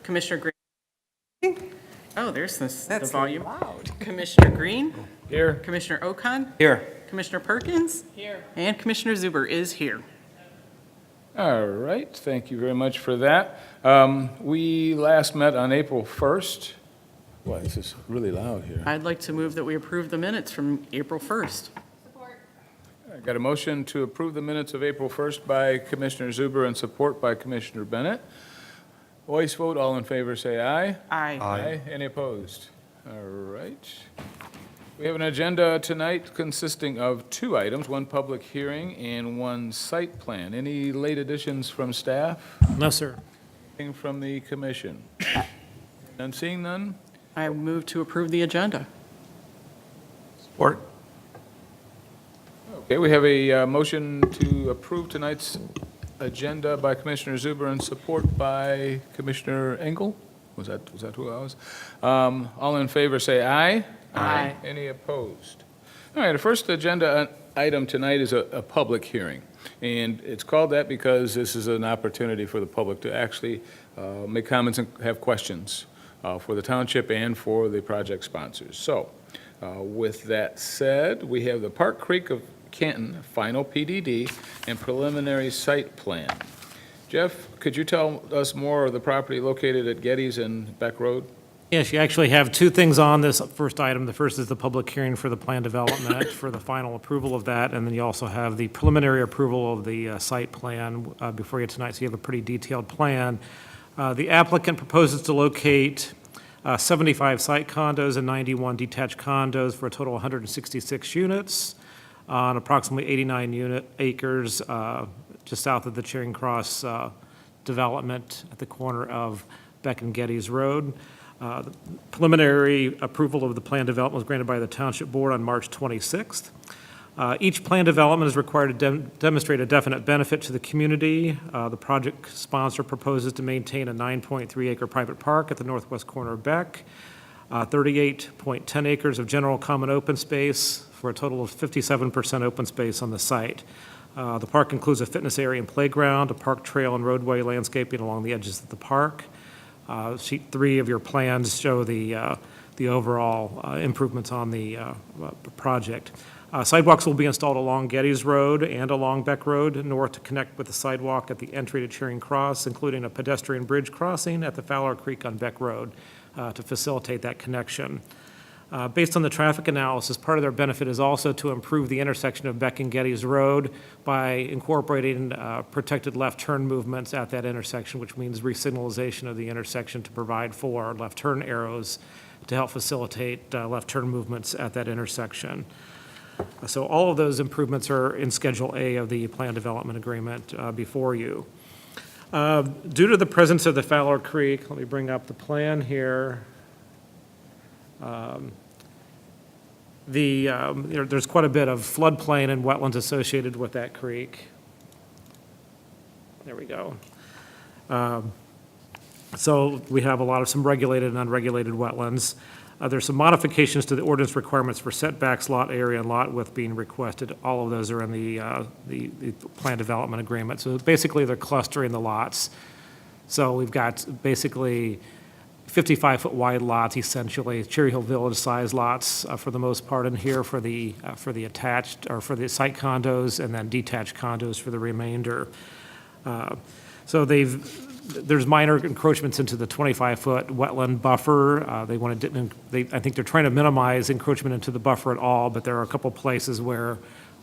Commissioner Green. Oh, there's the That's volume. loud. Commissioner Green. Here. Commissioner Ocon. Here. Commissioner Perkins. Here. And Commissioner Zuber is here. All right, thank you very much for that. We last met on April 1st. Boy, this is really loud here. I'd like to move that we approve the minutes from April 1st. I got a motion to approve the minutes of April 1st by Commissioner Zuber and support by Commissioner Bennett. Voice vote, all in favor say aye. Aye. Aye. Any opposed? All right. We have an agenda tonight consisting of 2 items, 1 public hearing and 1 site plan. Any late additions from staff? No, sir. Anything from the commission? None, seeing none? I move to approve the agenda. Support. Okay, we have a motion to approve tonight's agenda by Commissioner Zuber and support by Commissioner Engel? Was that who I was? All in favor say aye. Aye. Any opposed? All right, the first agenda item tonight is a public hearing. And it's called that because this is an opportunity for the public to actually make comments and have questions for the township and for the project sponsors. So with that said, we have the Park Creek of Canton final PDD and preliminary site plan. Jeff, could you tell us more of the property located at Geddes and Beck Road? Yes, you actually have 2 things on this first item. The first is the public hearing for the plan development for the final approval of that, and then you also have the preliminary approval of the site plan before you tonight, so you have a pretty detailed plan. The applicant proposes to locate 75 site condos and 91 detached condos for a total of 166 units on approximately 89 acres just south of the Charing Cross development at the corner of Beck and Geddes Road. The preliminary approval of the plan development was granted by the Township Board on March 26th. Each plan development is required to demonstrate a definite benefit to the community. The project sponsor proposes to maintain a 9.3-acre private park at the northwest corner of Beck, 38.10 acres of general common open space for a total of 57% open space on the site. The park includes a fitness area and playground, a park trail and roadway landscaping along the edges of the park. Sheet 3 of your plans show the overall improvements on the project. Sidewalks will be installed along Geddes Road and along Beck Road north to connect with the sidewalk at the entry to Charing Cross, including a pedestrian bridge crossing at the Fowler Creek on Beck Road to facilitate that connection. Based on the traffic analysis, part of their benefit is also to improve the intersection of Beck and Geddes Road by incorporating protected left turn movements at that intersection, which means resignalization of the intersection to provide for left turn arrows to help facilitate left turn movements at that intersection. So all of those improvements are in Schedule A of the Plan Development Agreement before you. Due to the presence of the Fowler Creek, let me bring up the plan here. There's quite a bit of floodplain and wetlands associated with that creek. There we go. So we have a lot of some regulated and unregulated wetlands. There's some modifications to the ordinance requirements for setbacks, lot area, and lot width being requested. All of those are in the plan development agreement. So basically, they're clustering the lots. So we've got basically 55-foot wide lots, essentially Cherry Hill Village size lots for the most part in here for the attached or for the site condos, and then detached condos for the remainder. So there's minor encroachments into the 25-foot wetland buffer. I think they're trying to minimize encroachment into the buffer at all, but there are a couple places where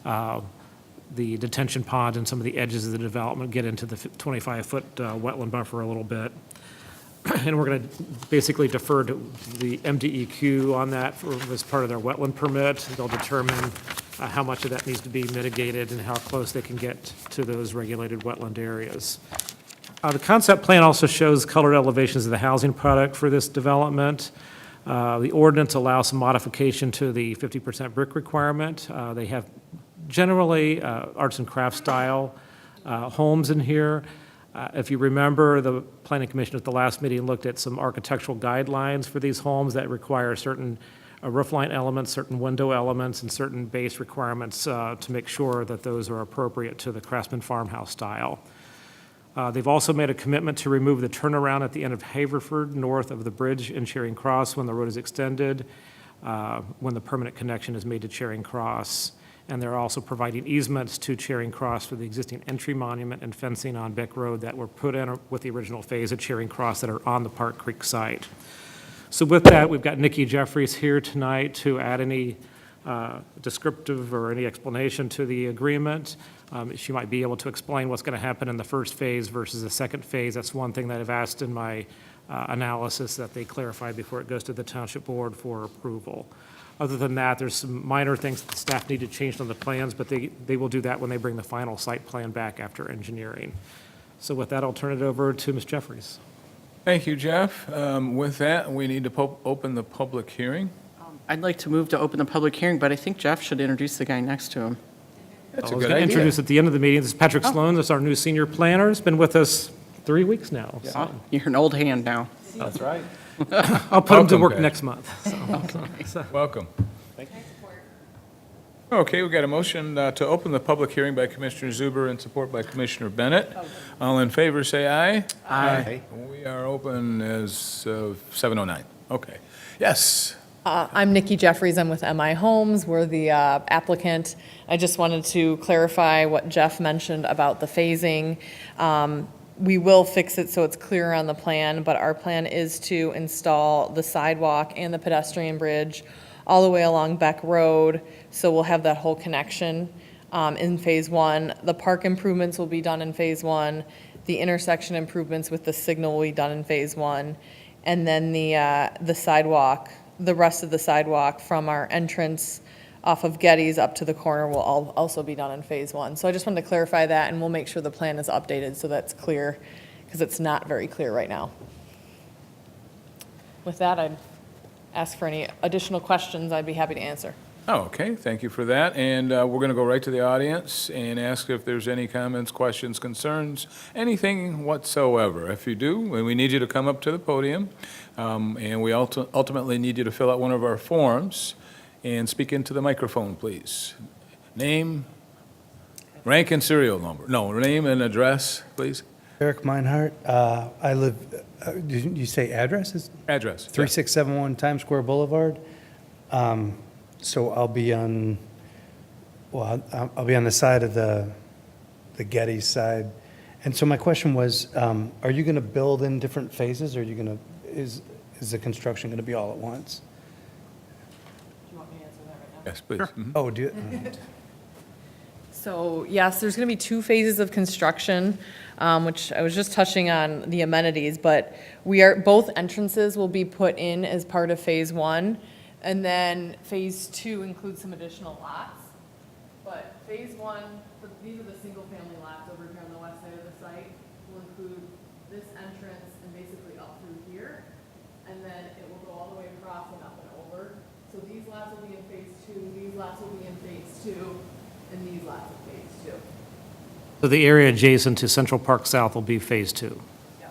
the detention pond and some of the edges of the development get into the 25-foot wetland buffer a little bit. And we're going to basically defer to the MDEQ on that as part of their wetland permit. They'll determine how much of that needs to be mitigated and how close they can get to those regulated wetland areas. The concept plan also shows colored elevations of the housing product for this development. The ordinance allows some modification to the 50% brick requirement. They have generally arts and crafts style homes in here. If you remember, the Planning Commission at the last meeting looked at some architectural guidelines for these homes that require certain roofline elements, certain window elements, and certain base requirements to make sure that those are appropriate to the Craftsman farmhouse style. They've also made a commitment to remove the turnaround at the end of Haverford, north of the bridge in Charing Cross when the road is extended, when the permanent connection is made to Charing Cross. And they're also providing easements to Charing Cross for the existing entry monument and fencing on Beck Road that were put in with the original phase at Charing Cross that are on the Park Creek site. So with that, we've got Nikki Jeffries here tonight to add any descriptive or any explanation to the agreement. She might be able to explain what's going to happen in the first phase versus the second phase. That's one thing that I've asked in my analysis that they clarify before it goes to the Township Board for approval. Other than that, there's some minor things that the staff need to change on the plans, but they will do that when they bring the final site plan back after engineering. So with that, I'll turn it over to Ms. Jeffries. Thank you, Jeff. With that, we need to open the public hearing. I'd like to move to open the public hearing, but I think Jeff should introduce the guy next to him. That's I a was good going to idea. introduce at the end of the meeting. This is Patrick Sloan. This is our new senior planner. He's been with us 3 weeks now. So Oh, you're an old hand now. That's right. I'll put him to Welcome, work Pat. next month. So. Welcome. Okay, we got a motion to open the public hearing by Commissioner Zuber and support by Commissioner Bennett. All in favor, say aye. Aye. We are open as 7:09. Okay. Yes. I'm Nikki Jeffries. I'm with MI Homes. We're the applicant. I just wanted to clarify what Jeff mentioned about the phasing. We will fix it so it's clearer on the plan, but our plan is to install the sidewalk and the pedestrian bridge all the way along Beck Road, so we'll have that whole connection in Phase 1. The park improvements will be done in Phase 1. The intersection improvements with the signal will be done in Phase 1. And then the sidewalk, the rest of the sidewalk from our entrance off of Getty's up to the corner will also be done in Phase 1. So I just wanted to clarify that, and we'll make sure the plan is updated so that's clear, because it's not very clear right now. With that, I'd ask for any additional questions. I'd be happy to answer. Oh, okay, thank you for that. And we're going to go right to the audience and ask if there's any comments, questions, concerns, anything whatsoever. If you do, we need you to come up to the podium, and we ultimately need you to fill out one of our forms and speak into the microphone, please. Name, rank, and serial number. No, name and address, please. Eric Meinhardt. I live, did you say addresses? Address. 3671 Times Square Boulevard. So I'll be on, well, I'll be on the side of the Getty side. And so my question was, are you going to build in different phases, or are you going to, is the construction going to be all at once? Do you want me to answer that right now? Yes, please. Mhm. Oh, do you? So, yes, there's going to be 2 phases of construction, which I was just touching on the amenities, but both entrances will be put in as part of Phase 1, and then Phase 2 includes some additional lots. But Phase 1, these are the single-family lots over here on the west side of the site, will include this entrance and basically up through here, and then it will go all the way across and up and over. So these lots will be in Phase 2, these lots will be in Phase 2, and these lots of Phase 2. So the area adjacent to Central Park South will be Phase 2. Yeah.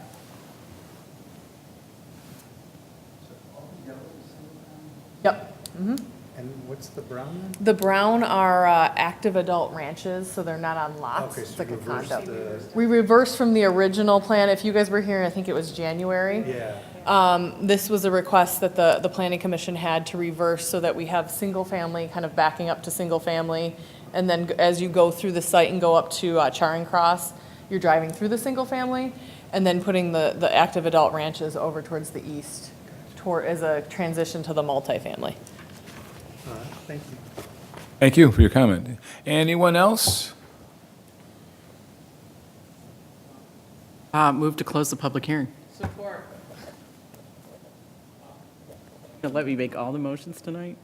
Yep. And what's the brown one? The brown are active adult ranches, so they're not on lots. Okay, It's so like a reverse condo. We reversed from the original plan. If you guys were here, I think it was January. Yeah. This was a request that the planning commission had to reverse so that we have single family kind of backing up to single family. And then as you go through the site and go up to Charing Cross, you're driving through the single family and then putting the active adult ranches over towards the east as a transition to the multifamily. All right, thank you. Thank you for your comment. Anyone else? Move to close the public hearing. Support. You'll let me make all the motions tonight?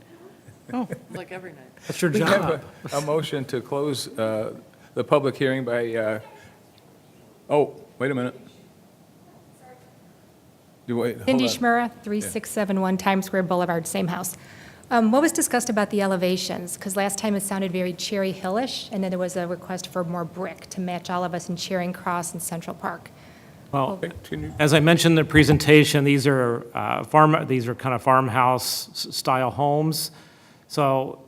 Oh, Like every night. That's your We have job. a motion to close the public hearing by, oh, wait a minute. Hold Cindy on. Schmura, 3671 Times Square Boulevard, same house. What was discussed about the elevations? Because last time it sounded very Cherry Hillish, and then there was a request for more brick to match all of us in Charing Cross and Central Park. Well, Okay, can you- as I mentioned in the presentation, these are kind of farmhouse-style homes. So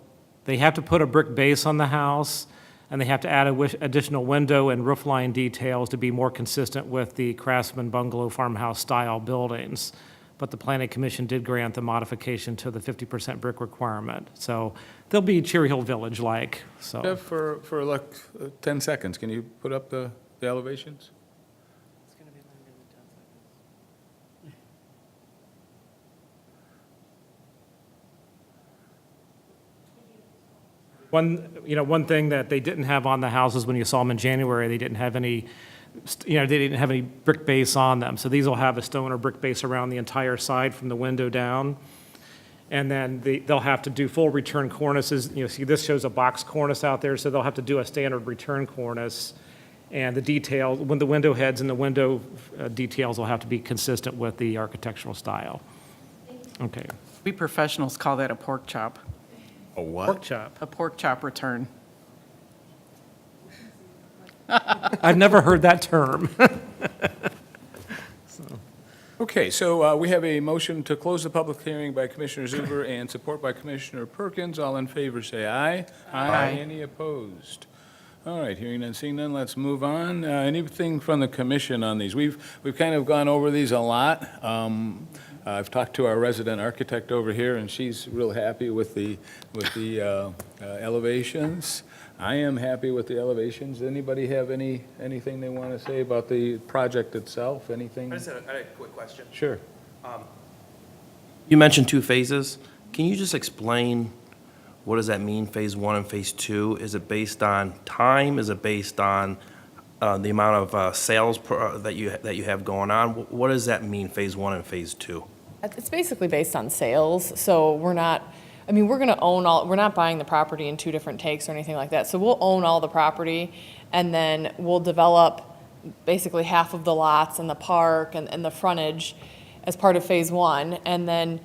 they have to put a brick base on the house. and they have to add additional window and roof line details to be more consistent with the Craftsman bungalow farmhouse-style buildings. But the Planning Commission did grant the modification to the 50% brick requirement. So they'll be Cherry Hill Village-like, so. Jeff, for like 10 seconds, can you put up the elevations? One thing that they didn't have on the houses when you saw them in January, they didn't have any, they didn't have any brick base on them. So these will have a stone or brick base around the entire side from the window down. And then they'll have to do full return cornices. See, this shows a box cornice out there, so they'll have to do a standard return cornice. And the detail, when the window heads and the window details will have to be consistent with the architectural style. Okay. We professionals call that a pork chop, A what? Pork chop. a pork chop return. I've never heard that term. Okay, so we have a motion to close the public hearing by Commissioner Zuber and support by Commissioner Perkins. All in favor, say aye. Aye. Any opposed? All right, hearing none, seeing none, let's move on. Anything from the commission on these? We've kind of gone over these a lot. I've talked to our resident architect over here, and she's real happy with the elevations. I am happy with the elevations. Anybody have anything they want to say about the project itself? Anything? I had a quick question. Sure. You mentioned 2 phases. Can you just explain what does that mean, phase 1 and phase 2? Is it based on time? Is it based on the amount of sales that you have going on? What does that mean, phase 1 and phase 2? It's basically based on sales, so we're not, we're gonna own we're not buying the property in 2 different takes or anything like that. So we'll own all the property, and then we'll develop basically half of the lots and the park and the frontage as part of phase 1. And then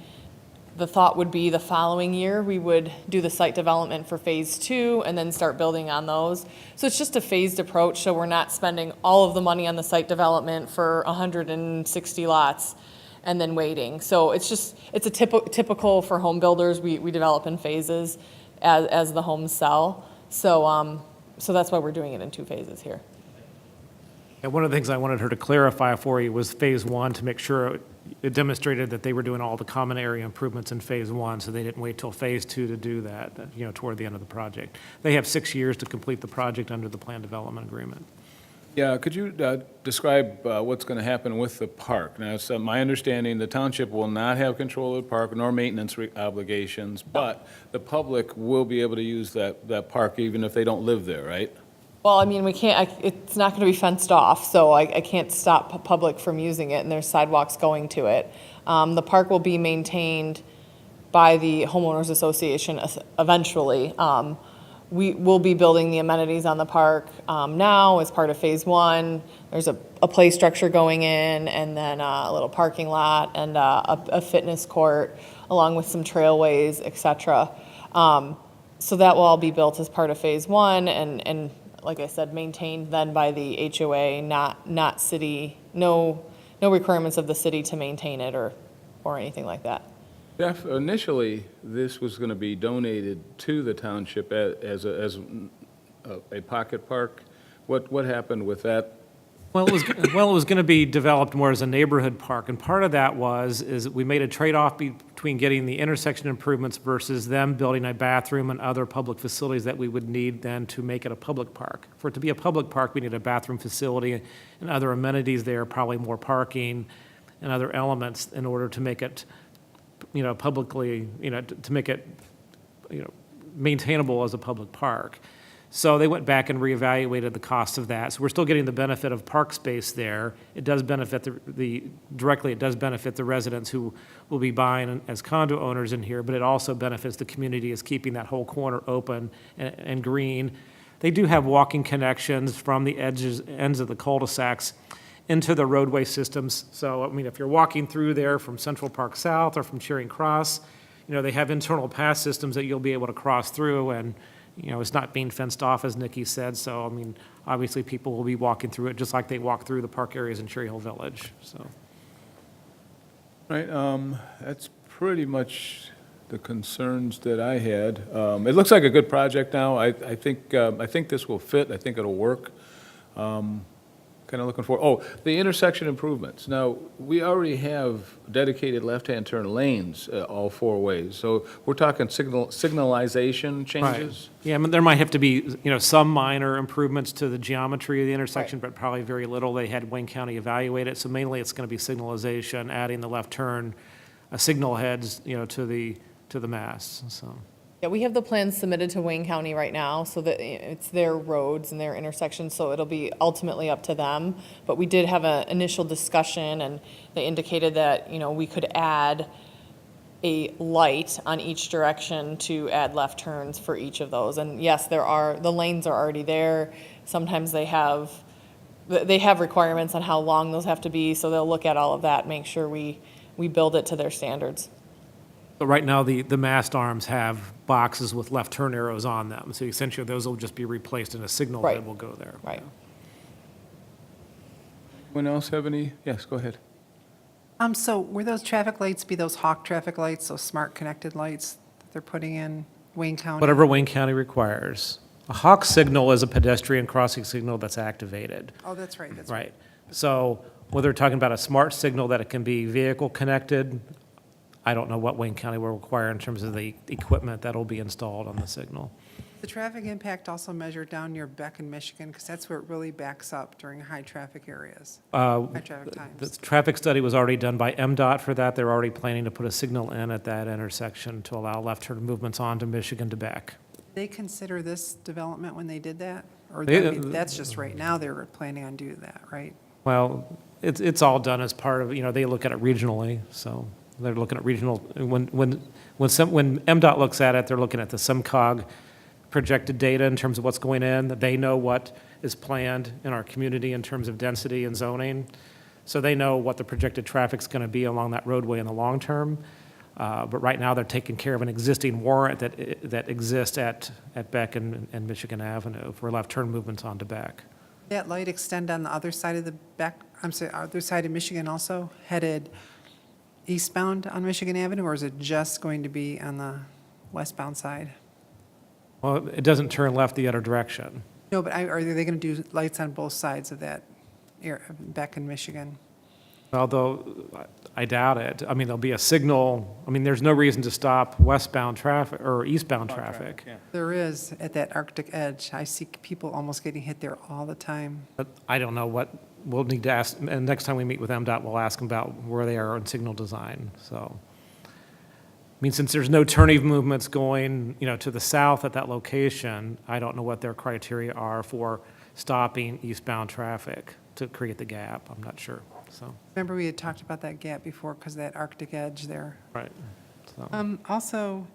the thought would be the following year, we would do the site development for phase 2 and then start building on those. So it's just a phased approach, so we're not spending all of the money on the site development for 160 lots and then waiting. So it's a typical for home builders, we develop in phases as the homes sell. So that's why we're doing it in 2 phases here. And one of the things I wanted her to clarify for you was phase 1, to make sure it demonstrated that they were doing all the common area improvements in phase 1, so they didn't wait till phase 2 to do that, toward the end of the project. They have 6 years to complete the project under the plan development agreement. Yeah, could you describe what's going to happen with the park? Now, it's my understanding the township will not have control of the park nor maintenance obligations, but the public will be able to use that park even if they don't live there, right? Well, we can't, it's not gonna be fenced off, so I can't stop public from using it, and there's sidewalks going to it. The park will be maintained by the homeowners association eventually. We will be building the amenities on the park now as part of phase 1. There's a play structure going in, and then a little parking lot, and a fitness court, along with some trailways, et cetera. So that will all be built as part of phase 1, and like I said, maintained then by the HOA, not city, no requirements of the city to maintain it or anything like that. Jeff, initially, this was going to be donated to the township as a pocket park. What happened with that? Well, it was going to be developed more as a neighborhood park, and part of that is we made a trade-off between getting the intersection improvements versus them building a bathroom and other public facilities that we would need then to make it a public park. For it to be a public park, we need a bathroom facility and other amenities there, probably more parking and other elements in order to make it, publicly, to make it, maintainable as a public park. So they went back and reevaluated the cost of that. So we're still getting the benefit of park space there. It does benefit directly, it does benefit the residents who will be buying as condo owners in here, but it also benefits the community as keeping that whole corner open and green. They do have walking connections from the ends of the cul-de-sacs into the roadway systems. So, if you're walking through there from Central Park South or from Charing Cross, they have internal pass systems that you'll be able to cross through, and it's not being fenced off, as Nikki said, so, obviously people will be walking through it just like they walk through the park areas in Cherry Hill Village, so. Right, that's pretty much the concerns that I had. It looks like a good project now. I think this will fit. I think it'll work. Kind of looking for, the intersection improvements. Now, we already have dedicated left-hand turn lanes all four ways. So we're talking signalization changes? Right. Yeah, I mean, there might have to be, some minor improvements to the geometry of the intersection, but probably very little. They had Wayne County evaluate it, so mainly it's going to be signalization, adding the left turn signal heads, to the masts, so. Yeah, we have the plans submitted to Wayne County right now, so that it's their roads and their intersections, so it'll be ultimately up to them. But we did have an initial discussion, and they indicated that, we could add a light on each direction to add left turns for each of those. And yes, the lanes are already there. Sometimes they have requirements on how long those have to be, so they'll look at all of that, make sure we build it to their standards. But right now, the mast arms have boxes with left turn arrows on them, so essentially those will just be replaced and a signal Right. that will go there. Right. Anyone else have any? Yes, go ahead. So will those traffic lights be those Hawk traffic lights, those smart connected lights that they're putting in Wayne County? Whatever Wayne County requires. A Hawk signal is a pedestrian crossing signal that's activated. Oh, that's right, that's right. Right. So whether they're talking about a smart signal that it can be vehicle connected, I don't know what Wayne County will require in terms of the equipment that'll be installed on the signal. The traffic impact also measured down near Beck in Michigan, because that's where it really backs up during high traffic areas, high traffic The times. traffic study was already done by MDOT for that. They're already planning to put a signal in at that intersection to allow left turn movements onto Michigan to Beck. They consider this development when they did that? Or They- that's just right now, they were planning on doing that, right? Well, it's all done as part of, they look at it regionally, so they're looking at regional, when MDOT looks at it, they're looking at the SEMCOG projected data in terms of what's going in, that they know what is planned in our community in terms of density and zoning, so they know what the projected traffic's going to be along that roadway in the long term. But right now, they're taking care of an existing warrant that exists at Beck and Michigan Avenue for left turn movements onto Beck. That light extend on the other side of the Beck, other side of Michigan also, headed eastbound on Michigan Avenue, or is it just going to be on the westbound side? Well, it doesn't turn left the other direction. No, but are they going to do lights on both sides of that, Beck in Michigan? Although I doubt it. I mean, there'll be a signal. I mean, there's no reason to stop westbound traffic or eastbound traffic. There is, at that Arctic edge. I see people almost getting hit there all the time. But I don't know what, we'll need to ask, and next time we meet with MDOT, we'll ask them about where they are on signal design, so. I mean, since there's no turning movements going, to the south at that location, I don't know what their criteria are for stopping eastbound traffic to create the gap. I'm not sure, so, Remember, we had talked about that gap before because of that Arctic edge there. right. So. Also,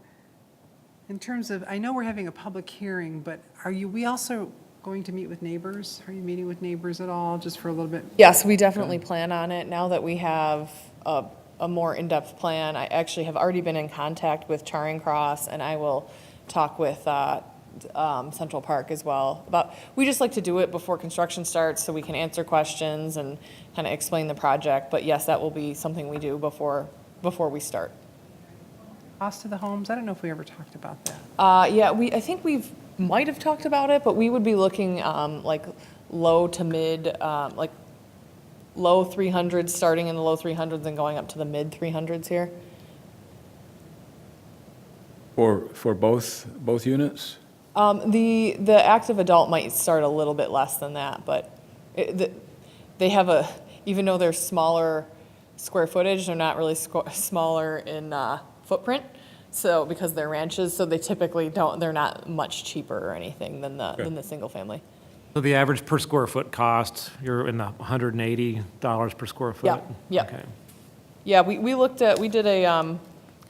in terms of, I know we're having a public hearing, but we also going to meet with neighbors? Are you meeting with neighbors at all, just for a little bit? Yes, we definitely plan on it. Now that we have a more in-depth plan, I actually have already been in contact with Charing Cross, and I will talk with Central Park as well. We just like to do it before construction starts so we can answer questions and kind of explain the project. But yes, that will be something we do before we start. Cost of the homes? I don't know if we ever talked about that. Yeah, I think might have talked about it, but we would be looking like low to mid, like low 300s, starting in the low 300s and going up to the mid 300s here. For both units? The active adult might start a little bit less than that, but they have even though they're smaller square footage, they're not really smaller in footprint. So because they're ranches, so they typically they're not much cheaper or anything than the single family. So the average per square foot cost, you're in the $180 per square foot? Yeah, yeah. Okay. Yeah, we did a kind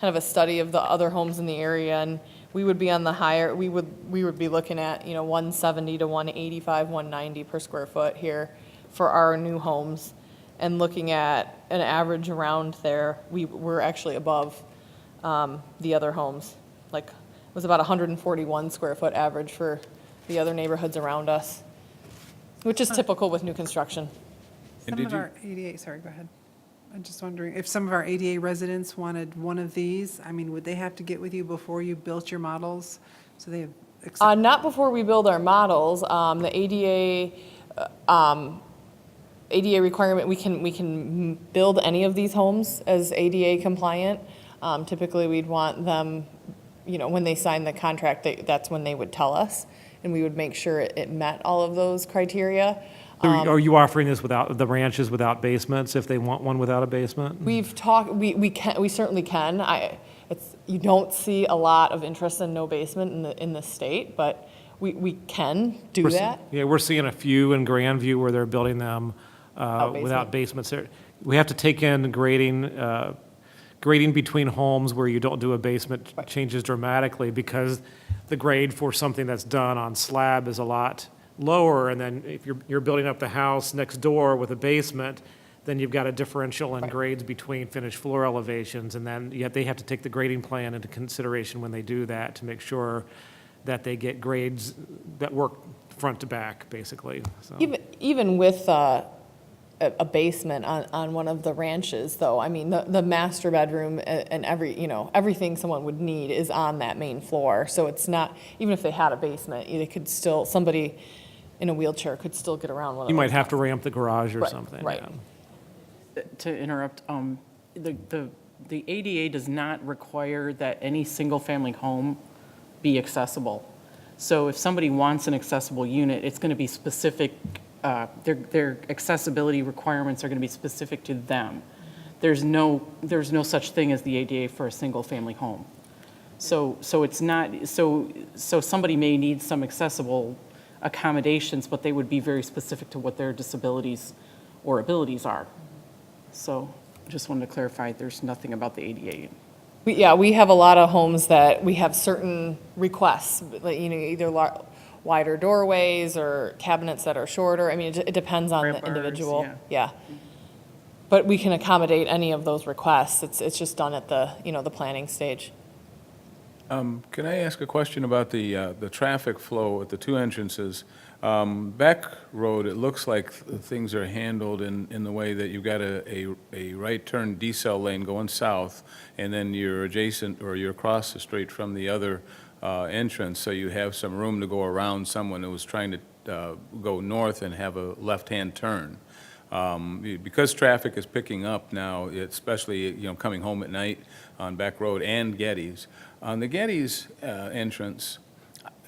of a study of the other homes in the area, and we would be on the higher, we would be looking at, 170 to 185, 190 per square foot here for our new homes. And looking at an average around there, we're actually above the other homes. Like, it was about 141 square foot average for the other neighborhoods around us, which is typical with new construction. And Some did of you- our 88, sorry, go ahead. I'm just wondering, if some of our ADA residents wanted one of these, I mean, would they have to get with you before you built your models? So they have, Not before we build our models. The ADA requirement, we can build any of these homes as ADA compliant. Typically, we'd want them, when they sign the contract, that's when they would tell us, and we would make sure it met all of those criteria. So are you offering this without, the ranches without basements, if they want one without a basement? We've talked, we certainly can. You don't see a lot of interest in no basement in the state, but we can do that. Yeah, we're seeing a few in Grandview where they're building them without basements. We have to take in grading between homes where you don't do a basement changes dramatically, because the grade for something that's done on slab is a lot lower, and then if you're building up the house next door with a basement, then you've got a differential in grades between finished floor elevations, and then they have to take the grading plan into consideration when they do that to make sure that they get grades that work front to back, basically. So. Even with a basement on one of the ranches, though, I mean, the master bedroom and everything someone would need is on that main floor. So it's not, even if they had a basement, they could still, somebody in a wheelchair could still get around one of You those. might have to ramp the garage or Right, something. right. Yeah. To interrupt, the ADA does not require that any single-family home be accessible. So if somebody wants an accessible unit, it's going to be specific, their accessibility requirements are going to be specific to them. There's no such thing as the ADA for a single-family home. So it's not, so somebody may need some accessible accommodations, but they would be very specific to what their disabilities or abilities are. So just wanted to clarify, there's nothing about the ADA. We have a lot of homes that we have certain requests, like, either wider doorways or cabinets that are shorter. I mean, it depends on Ramp the bars, individual. yeah. Yeah. But we can accommodate any of those requests. It's just done at the planning stage. Can I ask a question about the traffic flow at the two entrances? Back road, it looks like things are handled in the way that you've got a right turn decel lane going south, and then you're adjacent, or you're across the street from the other entrance, so you have some room to go around someone who was trying to go north and have a left-hand turn. Because traffic is picking up now, especially, coming home at night on Back Road and Getty's. On the Getty's entrance,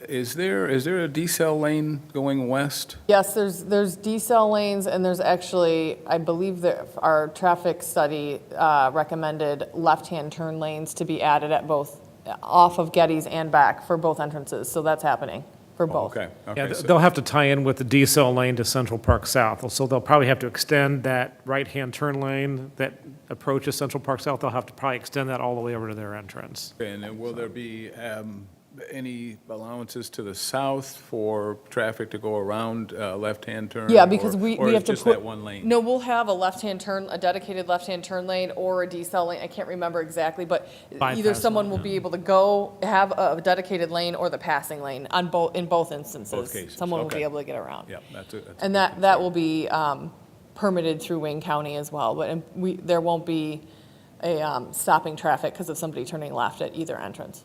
is there a decel lane going west? Yes, there's decel lanes, and there's actually, I believe that our traffic study recommended left-hand turn lanes to be added at both, off of Getty's and back for both entrances, so that's happening for both. Okay. Yeah, So- they'll have to tie in with the decel lane to Central Park South. So they'll probably have to extend that right-hand turn lane that approaches Central Park South. They'll have to probably extend that all the way over to their entrance. And then will there be any allowances to the south for traffic to go around left-hand turn? Yeah, because we or have is to just put. that one lane? No, we'll have a left-hand turn, a dedicated left-hand turn lane or a decel lane. I can't remember exactly, but either Bypass someone lane, will yeah. be able to have a dedicated lane or the passing lane in both instances. Both cases, Someone will be okay. able to get around. Yeah, that's a And good that will be permitted through Wayne County as well, but there won't be a stopping traffic because of somebody turning left at either entrance.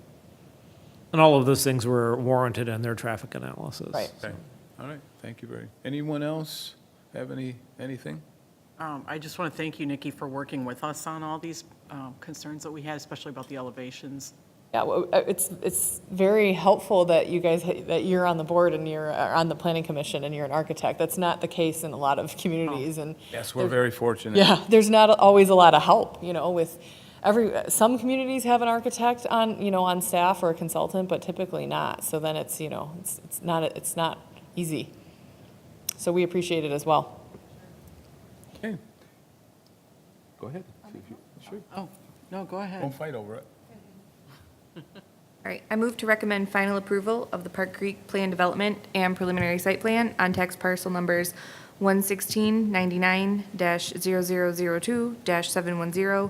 And all of those things were warranted in their traffic analysis. Right. Okay, all right, thank you very. Anyone else have anything? I just want to thank you, Nikki, for working with us on all these concerns that we had, especially about the elevations. Yeah, well, it's very helpful that that you're on the board and you're on the planning commission and you're an architect. That's not the case in a lot of communities, and Yes, we're very fortunate. yeah, there's not always a lot of help, with some communities have an architect on staff or a consultant, but typically not. So then it's not easy. So we appreciate it as well. Okay. Go ahead. Sure. Oh, no, go ahead. Don't fight over it. All right, I move to recommend final approval of the Park Creek Plan Development and Preliminary Site Plan on tax parcel numbers 11699-0002-710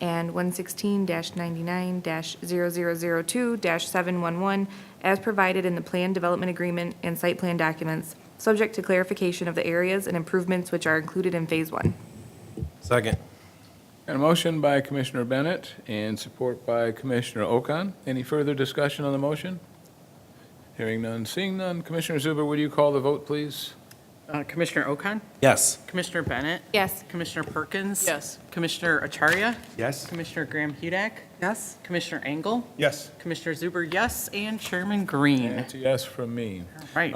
and 116-99-0002-711 as provided in the Plan Development Agreement and Site Plan documents, subject to clarification of the areas and improvements which are included in Phase 1. Second. And a motion by Commissioner Bennett and support by Commissioner Okan. Any further discussion on the motion? Hearing none, seeing none. Commissioner Zuber, would you call the vote, please? Commissioner Okan? Yes. Commissioner Bennett? Yes. Commissioner Perkins? Yes. Commissioner Acharya? Yes? Commissioner Graham Hudak? Yes? Commissioner Engel? Yes. Commissioner Zuber, yes, and Chairman Green. It's a yes from me. Right.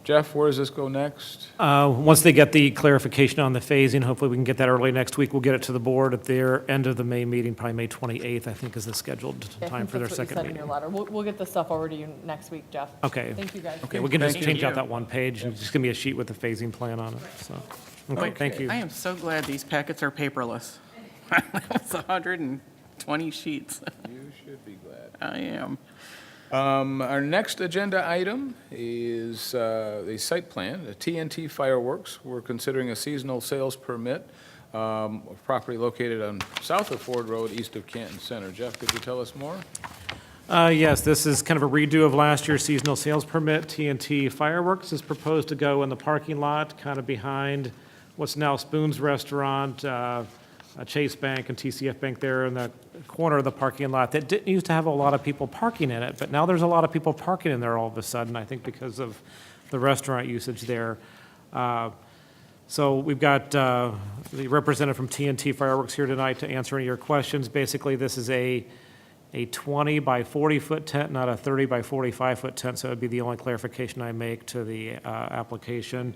Jeff, where does this go next? Once they get the clarification on the phasing, hopefully we can get that early next week. We'll get it to the board at their end of the May meeting, probably May 28th, I think is the scheduled I time think for their that's what you second said in your meeting. letter. We'll get this stuff over to you next week, Jeff. Okay. Thank you, guys. Okay, we can just Thank change out you. that one page, and just give me a sheet with the phasing plan on it, so. Okay, thank you. I am so glad these packets are paperless. It's 120 sheets. You should be glad. I am. Our next agenda item is the site plan, the TNT Fireworks. We're considering a seasonal sales permit of property located on south of Ford Road, east of Canton Center. Jeff, could you tell us more? Yes, this is kind of a redo of last year's seasonal sales permit. TNT Fireworks is proposed to go in the parking lot, kind of behind what's now Spoon's Restaurant, Chase Bank and TCF Bank there in the corner of the parking lot that didn't used to have a lot of people parking in it, but now there's a lot of people parking in there all of a sudden, I think because of the restaurant usage there. So we've got the representative from TNT Fireworks here tonight to answer any of your questions. Basically, this is a 20 by 40-foot tent, not a 30 by 45-foot tent, so it would be the only clarification I make to the application.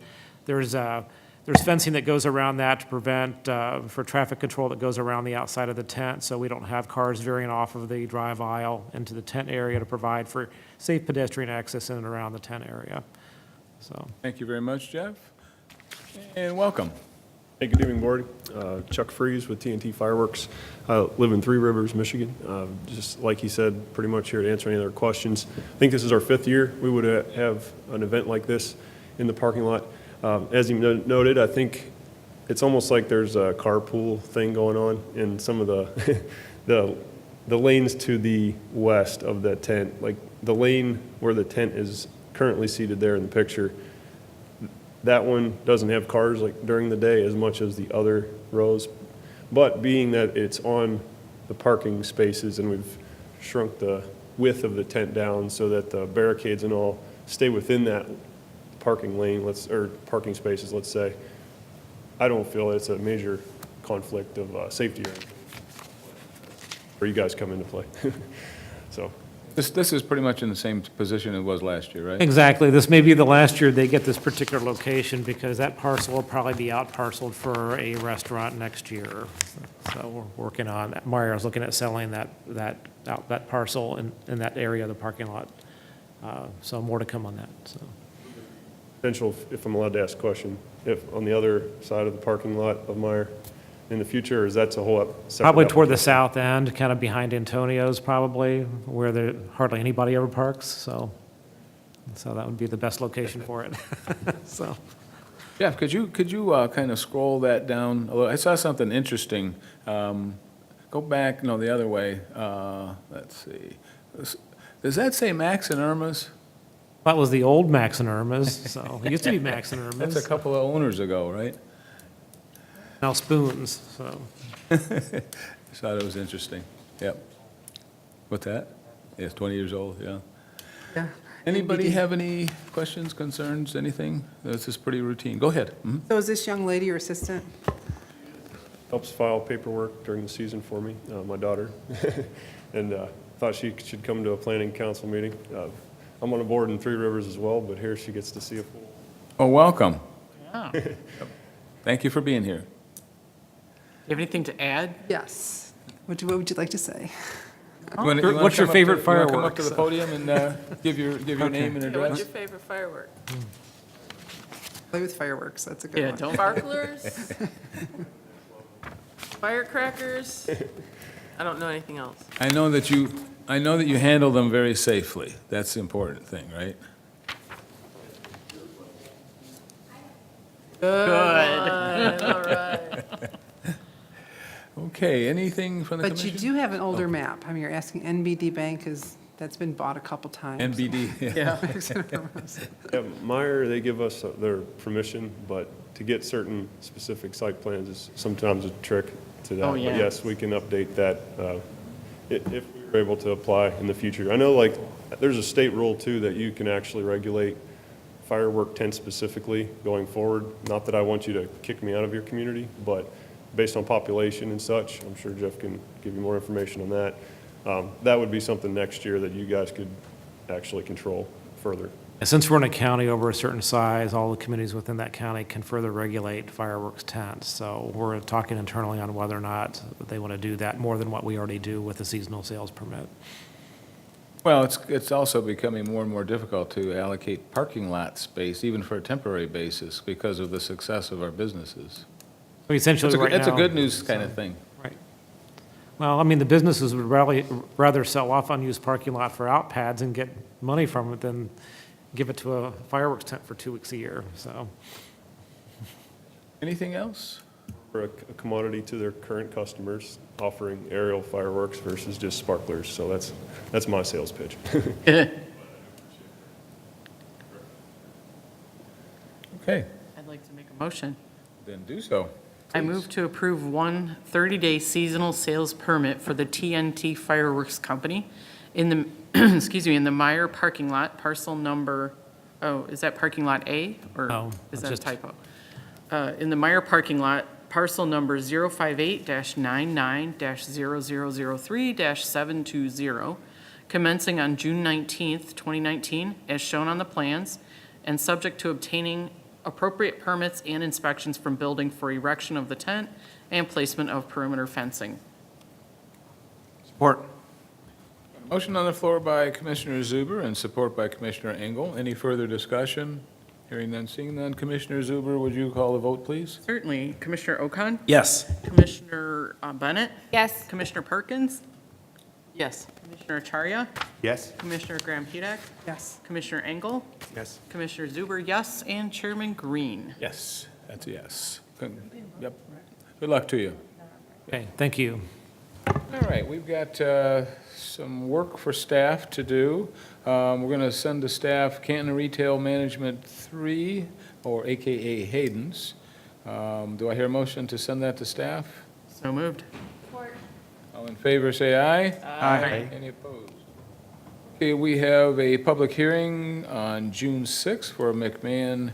There's fencing that goes around that to prevent, for traffic control that goes around the outside of the tent, so we don't have cars veering off of the drive aisle into the tent area to provide for safe pedestrian access in and around the tent area. So, Thank you very much, Jeff. And welcome. Hey, good evening, Board. Chuck Freeze with TNT Fireworks. I live in Three Rivers, Michigan. Just like he said, pretty much here to answer any other questions. I think this is our 5th year we would have an event like this in the parking lot. As you noted, I think it's almost like there's a carpool thing going on in some of the the lanes to the west of that tent. Like the lane where the tent is currently seated there in the picture, that one doesn't have cars like during the day as much as the other rows. But being that it's on the parking spaces and we've shrunk the width of the tent down so that the barricades and all stay within that parking lane, or parking spaces, let's say, I don't feel it's a major conflict of safety or anything where you guys come into play. So. This is pretty much in the same position it was last year, right? exactly, this may be the last year they get this particular location because that parcel will probably be out parceled for a restaurant next year. So we're working on that. Mario's looking at selling that parcel in that area of the parking lot. So more to come on that, so. Potential, if I'm allowed to ask a question, if on the other side of the parking lot of Meyer in the future, or is that a whole separate? Probably toward the application? south end, kind of behind Antonio's probably, where there hardly anybody ever parks, so that would be the best location for it, so. Jeff, could you kind of scroll that down a little? I saw something interesting. Go back, no, the other way. Let's see. Does that say Max and Irma's? That was the old Max and Irma's, so, it used to be Max and Irma's. That's a couple of owners ago, right? Now Spoons, so. I thought it was interesting. Yep. What's that? Yeah, it's 20 years old, yeah. Yeah. Anybody have any questions, concerns, anything? This is pretty routine. Go ahead. Mhm. So is this young lady your assistant? Helps file paperwork during the season for me, my daughter. And thought she should come to a planning council meeting. I'm on a board in Three Rivers as well, but here she gets to see a pool. Oh, welcome. Yeah. Thank you for being here. Do you have anything to add? Yes. What would you like to say? What's your favorite Come up to fireworks? the podium and give your name and address? favorite firework? Play with fireworks, that's a good Yeah, one. don't. Sparklers, firecrackers. I don't know anything else. I know that you handle them very safely. That's the important thing, right? Good. All right. Okay, anything from the But you commission? do have an older map. I mean, you're asking NBD Bank, because that's been bought a couple times. NBD, yeah. Yeah, Meyer, they give us their permission, but to get certain specific site plans is sometimes a trick. to that. Oh, But yeah. yes, we can update that if we were able to apply in the future. I know, like, there's a state rule too that you can actually regulate firework tents specifically going forward. Not that I want you to kick me out of your community, but based on population and such, I'm sure Jeff can give you more information on that. That would be something next year that you guys could actually control further. And since we're in a county over a certain size, all the communities within that county can further regulate fireworks tents. So we're talking internally on whether or not they want to do that more than what we already do with the seasonal sales permit. Well, it's also becoming more and more difficult to allocate parking lot space, even for a temporary basis, because of the success of our businesses. So essentially, right now. It's a good news kind of thing. Right. Well, I mean, the businesses would rather sell off unused parking lot for out pads and get money from it than give it to a fireworks tent for 2 weeks a year, so. Anything else? For a commodity to their current customers, offering aerial fireworks versus just sparklers. So that's my sales pitch. Okay, I'd like to make a motion. then do so. I move to approve one 30-day seasonal sales permit for the TNT Fireworks Company in the, excuse me, in the Meyer parking lot, parcel number, oh, is that parking lot A? Or No, is it's that a just- typo? In the Meyer parking lot, parcel number 058-99-0003-720, commencing on June 19th, 2019, as shown on the plans, and subject to obtaining appropriate permits and inspections from building for erection of the tent and placement of perimeter fencing. Support. Motion on the floor by Commissioner Zuber and support by Commissioner Engel. Any further discussion? Hearing none, seeing none. Commissioner Zuber, would you call the vote, please? Certainly. Commissioner Okon? Yes. Commissioner Bennett? Yes. Commissioner Perkins? Yes. Commissioner Acharya? Yes. Commissioner Graham Hudek? Yes. Commissioner Engel? Yes. Commissioner Zuber, yes, and Chairman Green. Yes, that's a yes. Yep. Good luck to you. Okay, thank you. All right, we've got some work for staff to do. We're going to send to staff Canton Retail Management 3, or AKA Hayden's. Do I hear a motion to send that to staff? So moved. All in favor, say aye. Aye. Any opposed? Okay, we have a public hearing on June 6th for McMahon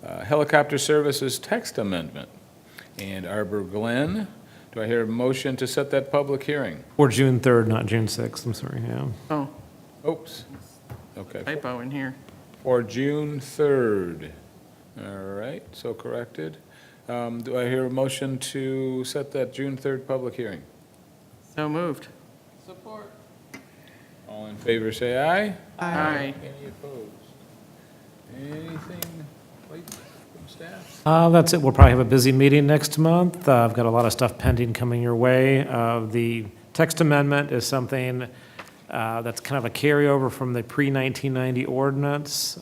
Helicopter Services text amendment. And Arbor Glen, do I hear a motion to set that public hearing? Or June 3rd, not June 6th, I'm sorry, yeah. Oh, Oops. Okay. typo in here. For June 3rd. All right, so corrected. Do I hear a motion to set that June 3rd public hearing? So moved. All in favor, say aye. Aye. Any opposed? Anything like from staff? That's it. We'll probably have a busy meeting next month. I've got a lot of stuff pending coming your way. The text amendment is something that's kind of a carryover from the pre-1990 ordinance.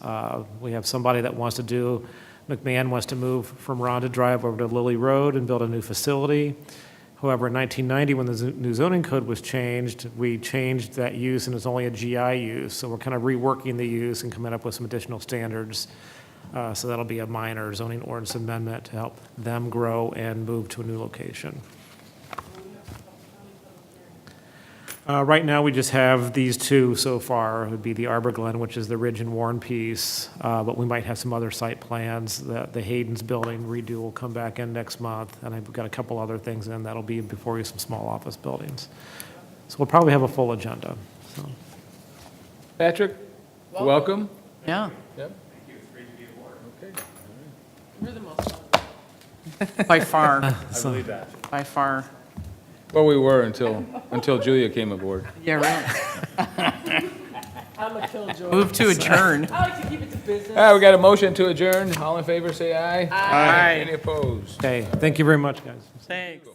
We have somebody that wants to do, McMahon wants to move from Rhonda Drive over to Lily Road and build a new facility. However, in 1990, when the new zoning code was changed, we changed that use and it's only a GI use. So we're kind of reworking the use and coming up with some additional standards. So that'll be a minor zoning ordinance amendment to help them grow and move to a new location. Right now, we just have these two so far. It would be the Arbor Glen, which is the Ridge and Warren piece, but we might have some other site plans. The Hayden's building redo will come back in next month, and I've got a couple other things in that'll be before you, some small office buildings. So we'll probably have a full agenda, so. Patrick, welcome. Yeah. Yep. You're the most. By far, I believe that. by far. Well, we were until Julia came aboard. Yeah, right. Move to adjourn. All right, we got a motion to adjourn. All in favor, say aye. Aye. Any opposed? Okay, thank you very much, guys. Thanks.